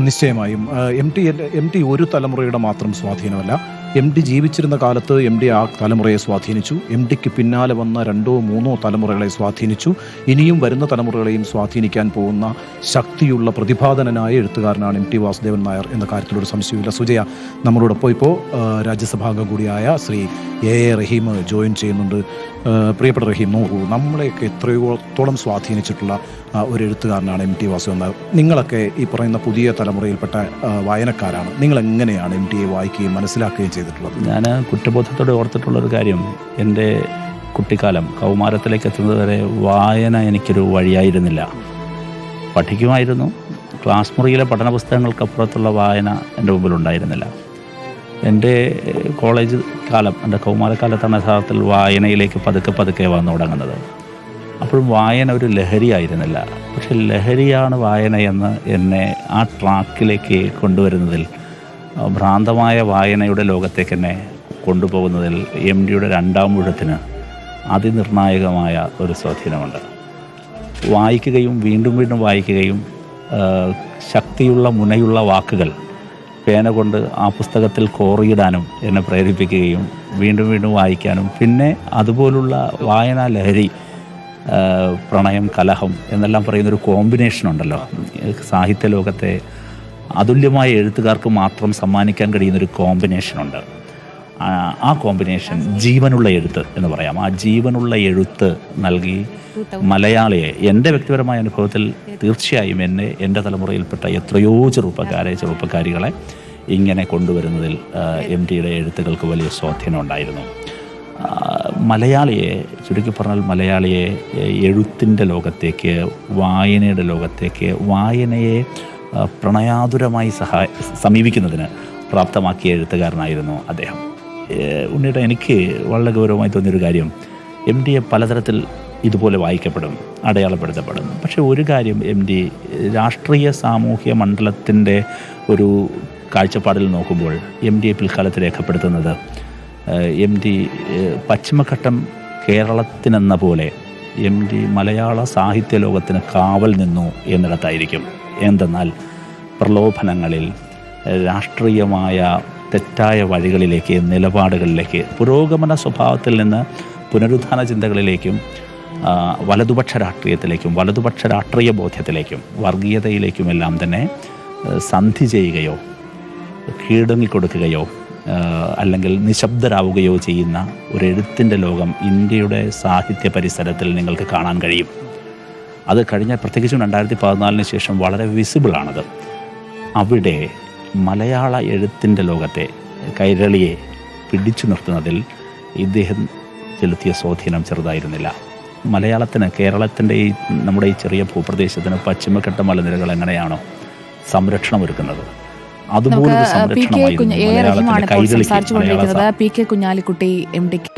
നിശ്ചയമായും M T ഒരു തലമുറയുടെ മാത്രം സ്വാധീനമല്ല. എം ഡി ജീവിച്ചിരുന്ന കാലത്ത് എം ഡി ആ തലമുറയെ സ്വാധീനിച്ചു. എം ഡിക്ക് പിന്നാലെ വന്ന 2 or 3 തലമുറകളെ സ്വാധീനിച്ചു. ഇനിയും വരുന്ന തലമുറകളെയും സ്വാധീനിക്കാൻ പോകുന്ന ശക്തിയുള്ള പ്രതിഭാധനനായ എഴുത്തുകാരനാണ് എം ടി വാസുദേവൻ നായർ എന്ന കാര്യത്തിലൊരു സംശയമില്ല. സുജയ നമ്മളോടൊപ്പം ഇപ്പോൾ രാജ്യസഭാംഗം കൂടിയായ ശ്രീ എ റഹീം ജോയിൻ ചെയ്യുന്നുണ്ട്. പ്രിയപ്പെട്ട റഹീം, നോക്കൂ, നമ്മളെയൊക്കെ എത്രയോളം സ്വാധീനിച്ചിട്ടുള്ള ഒരു എഴുത്തുകാരനാണ് എം ടി വാസുദേവൻ നായർ. നിങ്ങളൊക്കെ ഈ പറയുന്ന പുതിയ തലമുറയിൽപ്പെട്ട വായനക്കാരാണ്. നിങ്ങൾ എങ്ങനെയാണ് എം ടിയെ വായിക്കുകയും മനസ്സിലാക്കുകയും ചെയ്തിട്ടുള്ളത്? ഞാൻ കുറ്റബോധത്തോടെ ഓർത്തിട്ടുള്ളൊരു കാര്യം, എൻ്റെ കുട്ടിക്കാലം കൗമാരത്തിലേക്ക് എത്തുന്നത് വരെ വായന എനിക്കൊരു വഴിയായിരുന്നില്ല. പഠിക്കുമായിരുന്നു, ക്ലാസ് മുറിയിലെ പഠന പുസ്തകങ്ങൾക്കപ്പുറത്തുള്ള വായന എൻ്റെ മുമ്പിലുണ്ടായിരുന്നില്ല. എൻ്റെ കോളേജ് കാലം, എൻ്റെ കൗമാരക്കാലത്താണ് യഥാർത്ഥത്തിൽ വായനയിലേക്ക് പതുക്കെ വന്നു തുടങ്ങുന്നത്. അപ്പോഴും വായന ഒരു ലഹരിയായിരുന്നില്ല. പക്ഷെ ലഹരിയാണ് വായന എന്ന് എന്നെ ആ ട്രാക്കിലേക്ക് കൊണ്ടുവരുന്നതിൽ, ഭ്രാന്തമായ വായനയുടെ ലോകത്തേക്ക് എന്നെ കൊണ്ടുപോകുന്നതിൽ എം ഡിയുടെ 2ാം ഊഴത്തിന് അതിനിർണായകമായ ഒരു സ്വാധീനമുണ്ട്. വായിക്കുകയും വീണ്ടും വായിക്കുകയും ശക്തിയുള്ള മുനയുള്ള വാക്കുകൾ പേന കൊണ്ട് ആ പുസ്തകത്തിൽ കോറിയിടാനും എന്നെ പ്രേരിപ്പിക്കുകയും വീണ്ടും വായിക്കാനും, പിന്നെ അതുപോലുള്ള വായനാ ലഹരി, പ്രണയം, കലഹം എന്നെല്ലാം പറയുന്നൊരു കോമ്പിനേഷനുണ്ടല്ലോ സാഹിത്യ ലോകത്തെ അതുല്യമായ എഴുത്തുകാർക്ക് മാത്രം സമ്മാനിക്കാൻ കഴിയുന്നൊരു കോമ്പിനേഷനുണ്ട്. ആ കോമ്പിനേഷൻ ജീവനുള്ള എഴുത്ത് എന്ന് പറയാം. ആ ജീവനുള്ള എഴുത്ത് നൽകി മലയാളിയെ, എൻ്റെ വ്യക്തിപരമായ അനുഭവത്തിൽ തീർച്ചയായും എൻ്റെ തലമുറയിൽപ്പെട്ട എത്രയോ ചെറുപ്പക്കാരികളെ ഇങ്ങനെ കൊണ്ടുവരുന്നതിൽ എം ടിയുടെ എഴുത്തുകൾക്ക് വലിയ സ്വാധീനം ഉണ്ടായിരുന്നു. മലയാളിയെ, ചുരുക്കി പറഞ്ഞാൽ മലയാളിയെ എഴുത്തിൻ്റെ ലോകത്തേക്ക്, വായനയുടെ ലോകത്തേക്ക്, വായനയെ പ്രണയാതുരമായി സമീപിക്കുന്നതിന് പ്രാപ്തമാക്കിയ എഴുത്തുകാരനായിരുന്നു അദ്ദേഹം. ഉണ്ണിയുടെ എനിക്ക് വളരെ ഗൗരവമായി തോന്നിയൊരു കാര്യം, എം ഡിയെ പലതരത്തിൽ ഇതുപോലെ വായിക്കപ്പെടും, അടയാളപ്പെടുത്തപ്പെടും. പക്ഷേ ഒരു കാര്യം, എം ഡി രാഷ്ട്രീയ സാമൂഹ്യ മണ്ഡലത്തിൻ്റെ ഒരു കാഴ്ചപ്പാടിൽ നോക്കുമ്പോൾ എം ഡിയെ പിൽക്കാലത്ത് രേഖപ്പെടുത്തുന്നത്, എം ഡി പശ്ചിമഘട്ടം കേരളത്തിനെന്ന പോലെ എം ഡി മലയാള സാഹിത്യ ലോകത്തിന് കാവൽ നിന്നു എന്നിടത്തായിരിക്കും. എന്തെന്നാൽ പ്രലോഭനങ്ങളിൽ, രാഷ്ട്രീയമായ തെറ്റായ വഴികളിലേക്ക്, നിലപാടുകളിലേക്ക്, പുരോഗമന സ്വഭാവത്തിൽ നിന്ന് പുനരുത്ഥാന ചിന്തകളിലേക്കും, വലതുപക്ഷ രാഷ്ട്രീയത്തിലേക്കും, വലതുപക്ഷ രാഷ്ട്രീയ ബോധ്യത്തിലേക്കും, വർഗീയതയിലേക്കുമെല്ലാം തന്നെ സന്ധി ചെയ്യുകയോ കീഴടങ്ങിക്കൊടുക്കുകയോ അല്ലെങ്കിൽ നിശബ്ദരാവുകയോ ചെയ്യുന്ന ഒരു എഴുത്തിൻ്റെ ലോകം ഇന്ത്യയുടെ സാഹിത്യ പരിസരത്തിൽ നിങ്ങൾക്ക് കാണാൻ കഴിയും. അത് പ്രത്യേകിച്ചും 2014 ശേഷം വളരെ വിസിബിളാണത്. അവിടെ മലയാള എഴുത്തിൻ്റെ ലോകത്തെ, കൈരളിയെ പിടിച്ചു നിർത്തുന്നതിൽ ഇദ്ദേഹം ചെലുത്തിയ സ്വാധീനം ചെറുതായിരുന്നില്ല. മലയാളത്തിന്, കേരളത്തിൻ്റെ നമ്മുടെ ഈ ചെറിയ ഭൂപ്രദേശത്തിന് പശ്ചിമഘട്ട മലനിരകൾ എങ്ങനെയാണോ സംരക്ഷണം ഒരുക്കുന്നത്, അതുപോലൊരു സംരക്ഷണമായിരുന്നു മലയാളത്തിൻ്റെ കൈരളിക്ക്. പി കെ കുഞ്ഞാലിക്കുട്ടി എം ഡിക്ക്